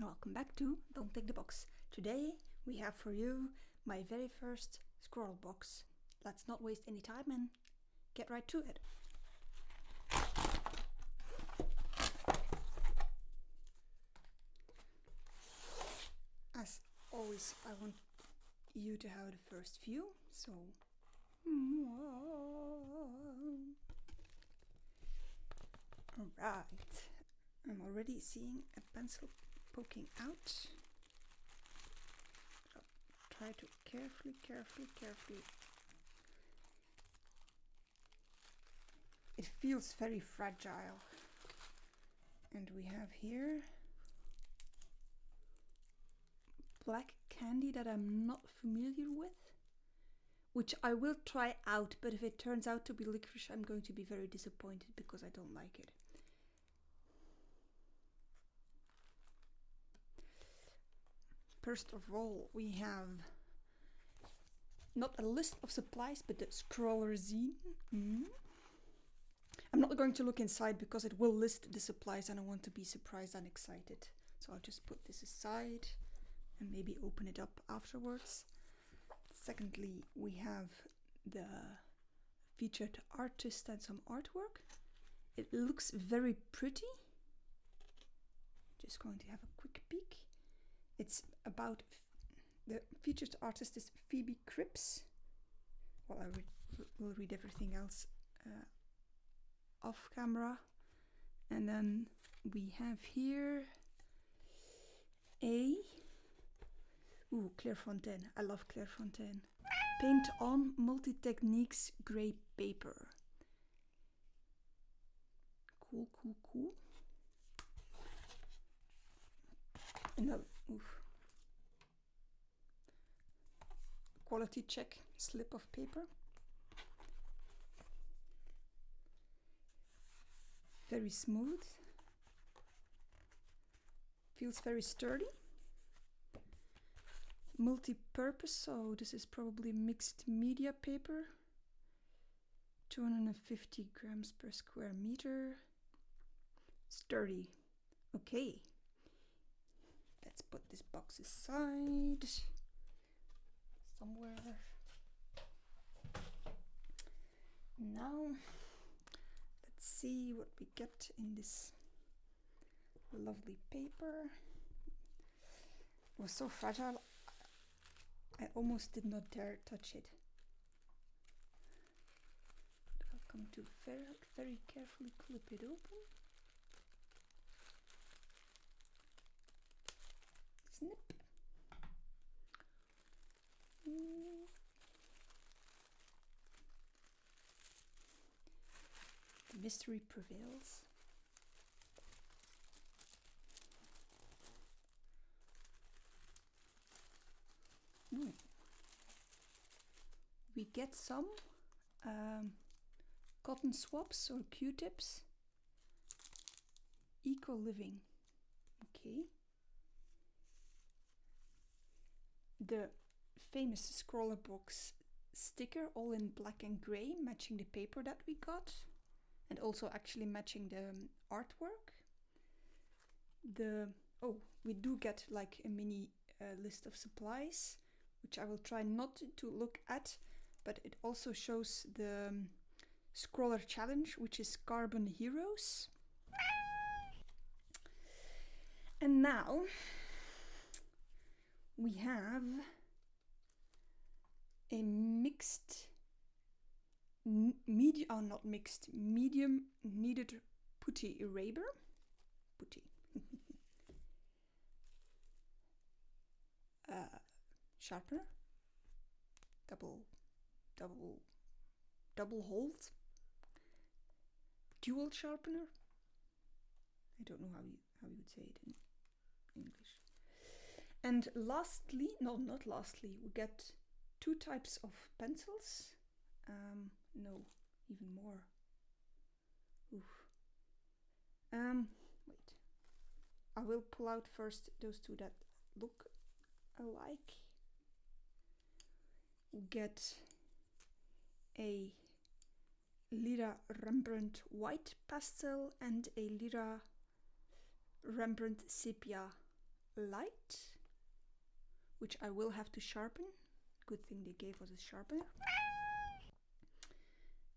Welcome back to Don't Take the Box. Today we have for you my very first Scrawlrbox. Let's not waste any time and get right to it. As always, I want you to have the first view, so alright, I'm already seeing a pencil poking out. I'll try to carefully. It feels very fragile. And we have here black candy that I'm not familiar with, which I will try out, but if it turns out to be licorice, I'm going to be very disappointed because I don't like it. First of all, we have not a list of supplies, but the Scrawler zine. I'm not going to look inside because it will list the supplies and I want to be surprised and excited. So I'll just put this aside and maybe open it up afterwards. Secondly, we have the featured artist and some artwork. It looks very pretty. Just going to have a quick peek. It's about, the featured artist is Phoebe Cripps. Well, I will read everything else off camera. And then we have here a Clairefontaine. I love Clairefontaine. Paint on multi-techniques grey paper. Cool. And then, quality check slip of paper. Very smooth. Feels very sturdy. Multi-purpose, so this is probably mixed media paper. 250 grams per square meter. Sturdy. Okay. Let's put this box aside somewhere. Now, let's see what we get in this lovely paper. It was so fragile, I almost did not dare touch it. I'll come to very carefully clip it open. Snip. The mystery prevails. We get some cotton swabs or Q-tips. Eco Living. Okay. The famous Scrawlrbox sticker, all in black and grey, matching the paper that we got, and also actually matching the artwork. We do get like a mini list of supplies, which I will try not to look at, but it also shows the Scrawler challenge, which is Carbon Heroes. And now we have a mixed, medium kneaded putty eraser. Putty. Sharpener. Double hold. Dual sharpener. I don't know how you would say it in English. And lastly, no, not lastly, we get 2 types of pencils. No, even more. Wait. I will pull out first those 2 that look alike. We get a Lira Rembrandt White Pastel and a Lira Rembrandt Sepia light, which I will have to sharpen. Good thing they gave us a sharpener.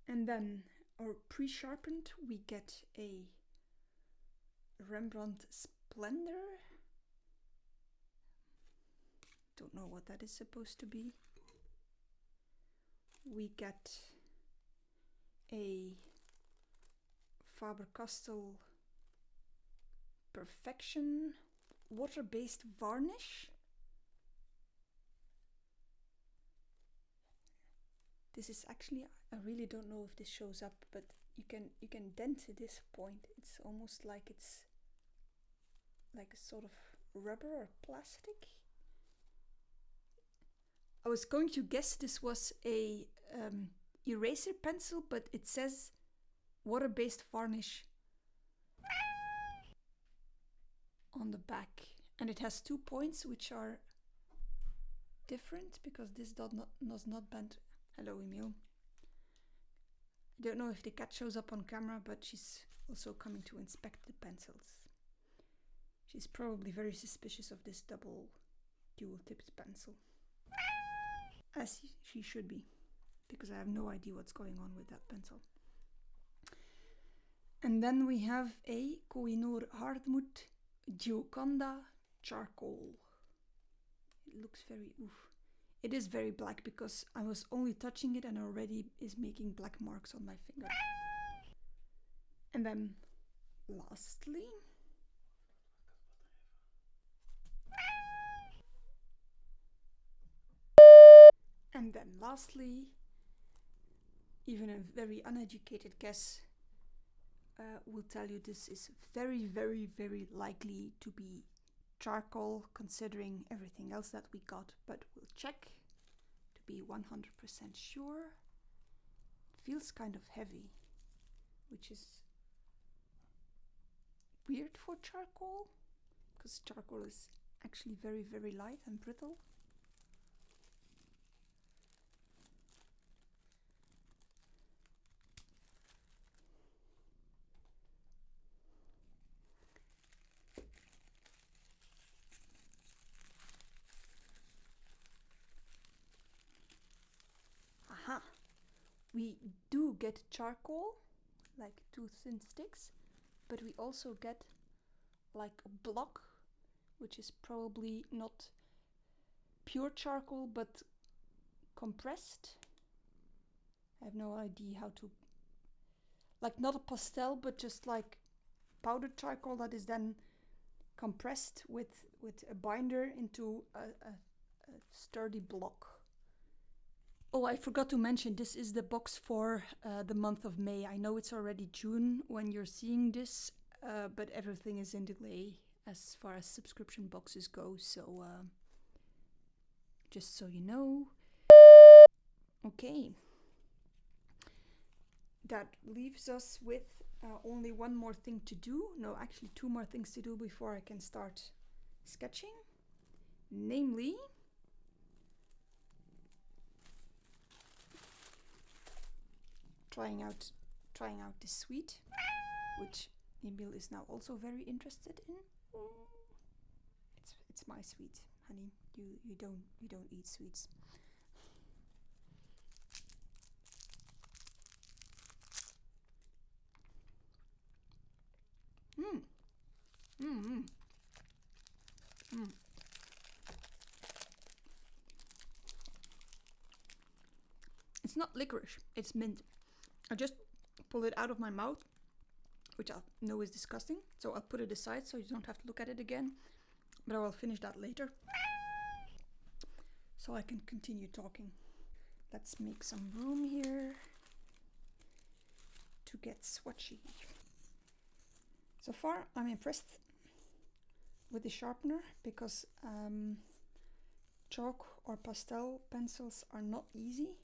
And then, or pre-sharpened, we get a Rembrandt Splendor. Don't know what that is supposed to be. We get a Faber-Castell Perfection water-based varnish. This is actually, I really don't know if this shows up, but you can dent this point. It's almost like it's like a sort of rubber or plastic. I was going to guess this was a eraser pencil, but it says water-based varnish on the back, and it has 2 points which are different because this does not bend. Hello, Emil. I don't know if the cat shows up on camera, but she's also coming to inspect the pencils. She's probably very suspicious of this double dual-tipped pencil. As she should be, because I have no idea what's going on with that pencil. And then we have a Koh-i-Noor Hardmoed Gioconda Charcoal. It looks very oof. It is very black because I was only touching it and already is making black marks on my finger. And then lastly, even a very uneducated guess will tell you this is very, very, very likely to be charcoal, considering everything else that we got, but we'll check to be 100% sure. It feels kind of heavy, which is weird for charcoal, because charcoal is actually very, very light and brittle. Aha! We do get charcoal, like 2 thin sticks, but we also get like a block, which is probably not pure charcoal, but compressed. I have no idea how to, like not a pastel, but just like powdered charcoal that is then compressed with a binder into a sturdy block. Oh, I forgot to mention, this is the box for the month of May. I know it's already June when you're seeing this, but everything is in delay as far as subscription boxes go, so just so you know. Okay. That leaves us with only one more thing to do. No, actually 2 more things to do before I can start sketching. Namely, trying out this sweet, which Emil is now also very interested in. It's my sweet, honey. You don't eat sweets. It's not licorice, it's mint. I just pulled it out of my mouth, which I know is disgusting, so I'll put it aside so you don't have to look at it again, but I will finish that later so I can continue talking. Let's make some room here to get swatchy. So far I'm impressed with the sharpener because chalk or pastel pencils are not easy,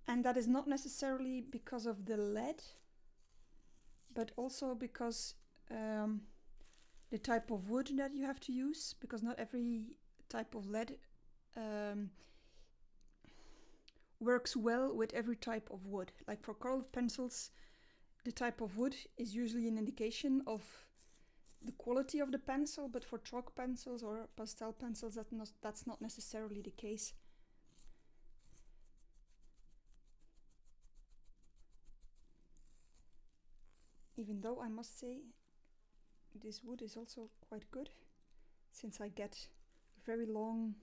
and that is not necessarily because of the lead, but also because the type of wood that you have to use, because not every type of lead works well with every type of wood. Like for colored pencils, the type of wood is usually an indication of the quality of the pencil, but for chalk pencils or pastel pencils, that's not necessarily the case. Even though I must say this wood is also quite good, since I get very long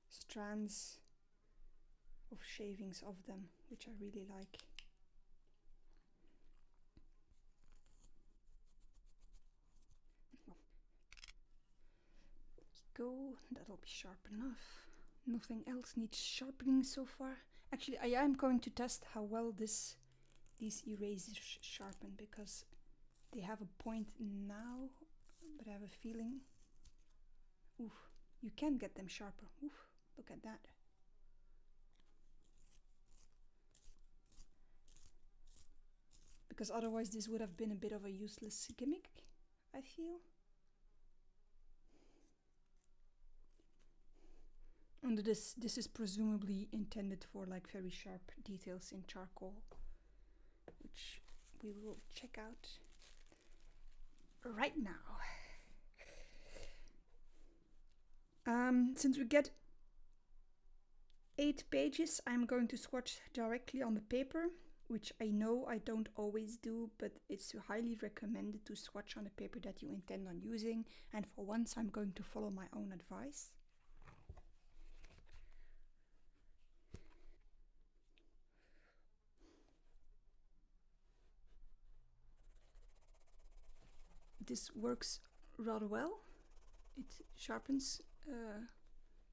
strands of shavings of them, which I really like. Go, that'll be sharp enough. Nothing else needs sharpening so far. Actually, I am going to test how well these erasers sharpen, because they have a point now, but I have a feeling, oof, you can get them sharper. Oof, look at that. Because otherwise this would have been a bit of a useless gimmick, I feel. And this is presumably intended for like very sharp details in charcoal, which we will check out right now. Since we get 8 pages, I'm going to swatch directly on the paper, which I know I don't always do, but it's highly recommended to swatch on the paper that you intend on using, and for once I'm going to follow my own advice. This works rather well. It sharpens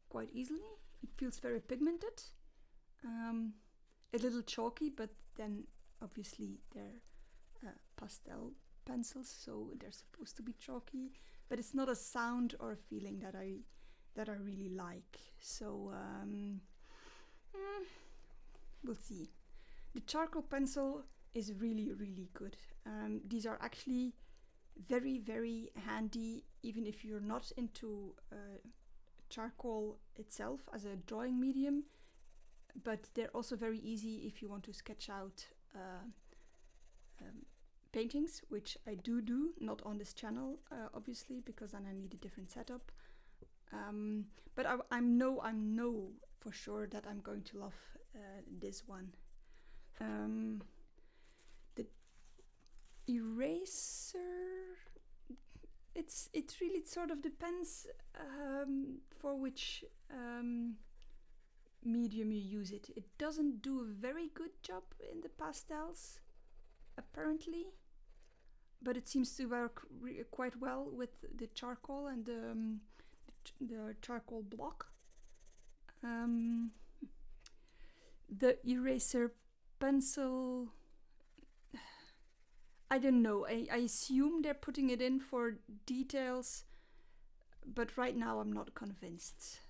quite easily. It feels very pigmented. A little chalky, but then obviously they're pastel pencils, so they're supposed to be chalky. But it's not a sound or a feeling that I really like. So we'll see. The charcoal pencil is really, really good. These are actually very, very handy, even if you're not into charcoal itself as a drawing medium, but they're also very easy if you want to sketch out paintings, which I do, not on this channel, obviously, because then I need a different setup. But I know for sure that I'm going to love this one. The eraser, it really sort of depends for which medium you use it. It doesn't do a very good job in the pastels, apparently, but it seems to work quite well with the charcoal and the charcoal block. The eraser pencil, I don't know. I assume they're putting it in for details, but right now I'm not convinced.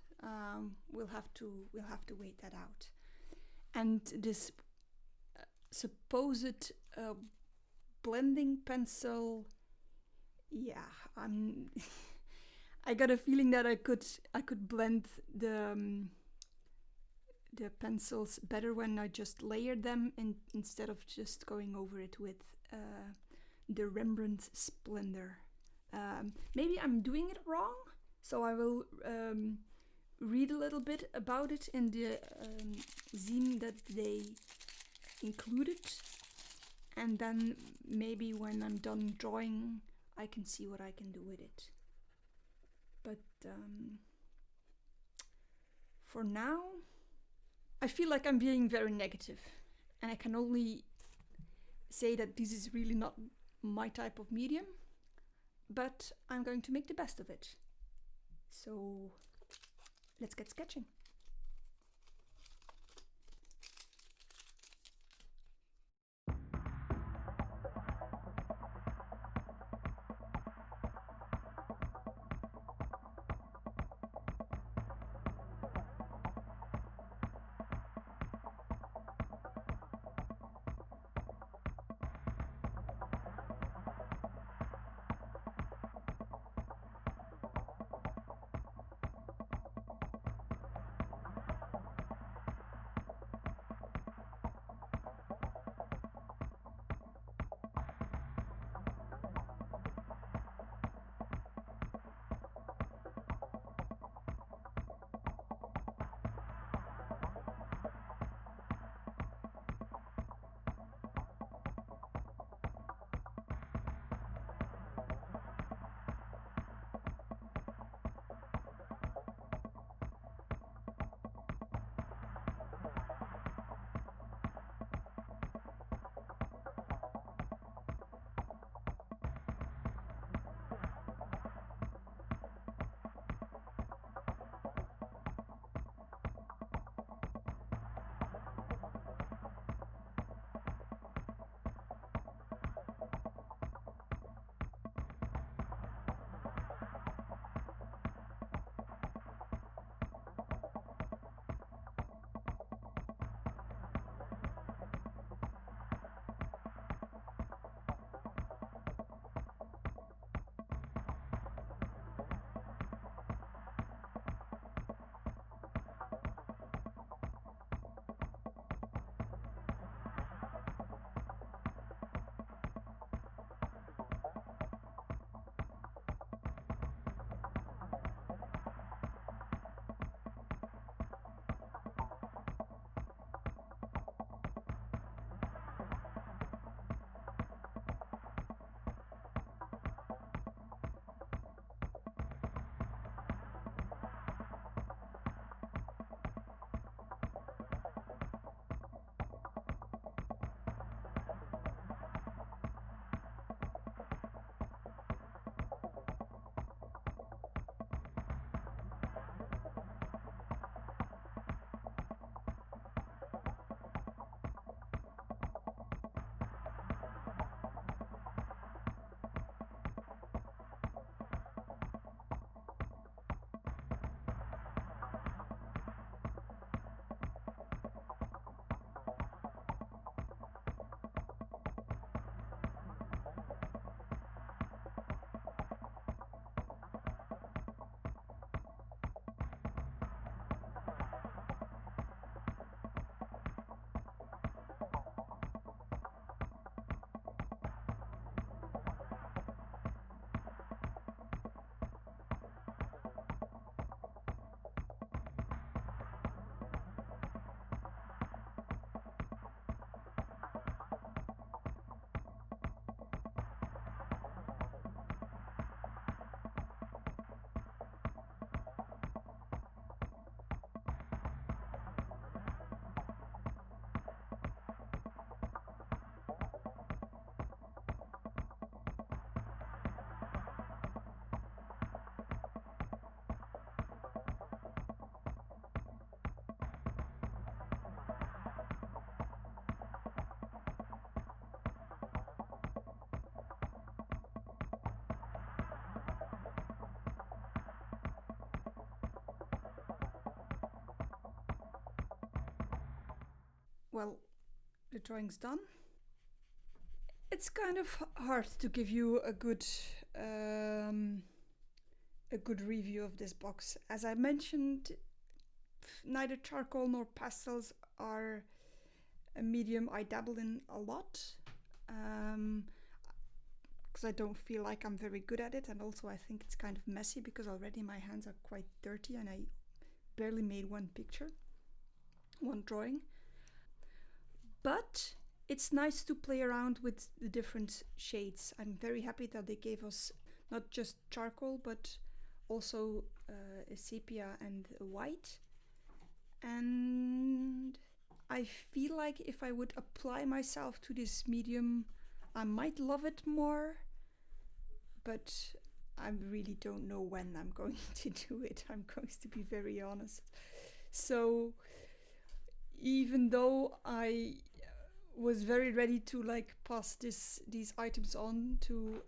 We'll have to wait that out. And this supposed blending pencil, yeah, I got a feeling that I could blend the pencils better when I just layered them instead of just going over it with the Rembrandt Splendor. Maybe I'm doing it wrong, so I will read a little bit about it in the zine that they included, and then maybe when I'm done drawing I can see what I can do with it. But for now I feel like I'm being very negative, and I can only say that this is really not my type of medium, but I'm going to make the best of it. So let's get sketching. well, the drawing's done. It's kind of hard to give you a good review of this box. As I mentioned, neither charcoal nor pastels are a medium I dabble in a lot, because I don't feel like I'm very good at it, and also I think it's kind of messy because already my hands are quite dirty and I barely made one drawing. But it's nice to play around with the different shades. I'm very happy that they gave us not just charcoal but also a sepia and a white. And I feel like if I would apply myself to this medium, I might love it more, but I really don't know when I'm going to do it. I'm going to be very honest. So even though I was very ready to like pass these items on to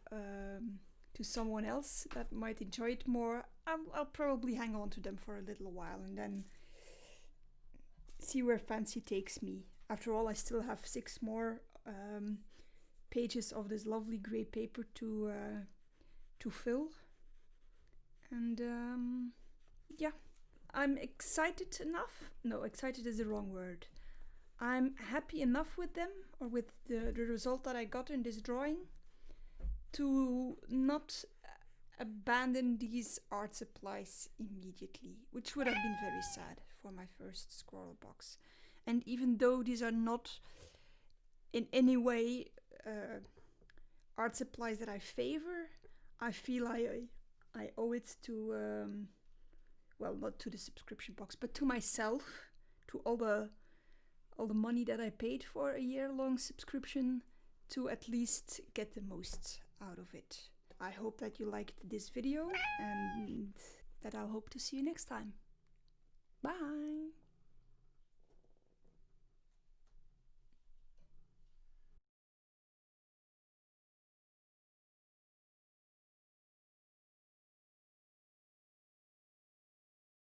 someone else that might enjoy it more, I'll probably hang on to them for a little while and then see where fancy takes me. After all, I still have 6 more pages of this lovely grey paper to fill, and yeah, I'm excited enough. No, excited is the wrong word. I'm happy enough with them, or with the result that I got in this drawing, to not abandon these art supplies immediately, which would have been very sad for my first Scrawlrbox. And even though these are not in any way art supplies that I favor, I feel I owe it to, well, not to the subscription box, but to myself, to all the money that I paid for a year-long subscription, to at least get the most out of it. I hope that you liked this video and that I'll hope to see you next time. Bye!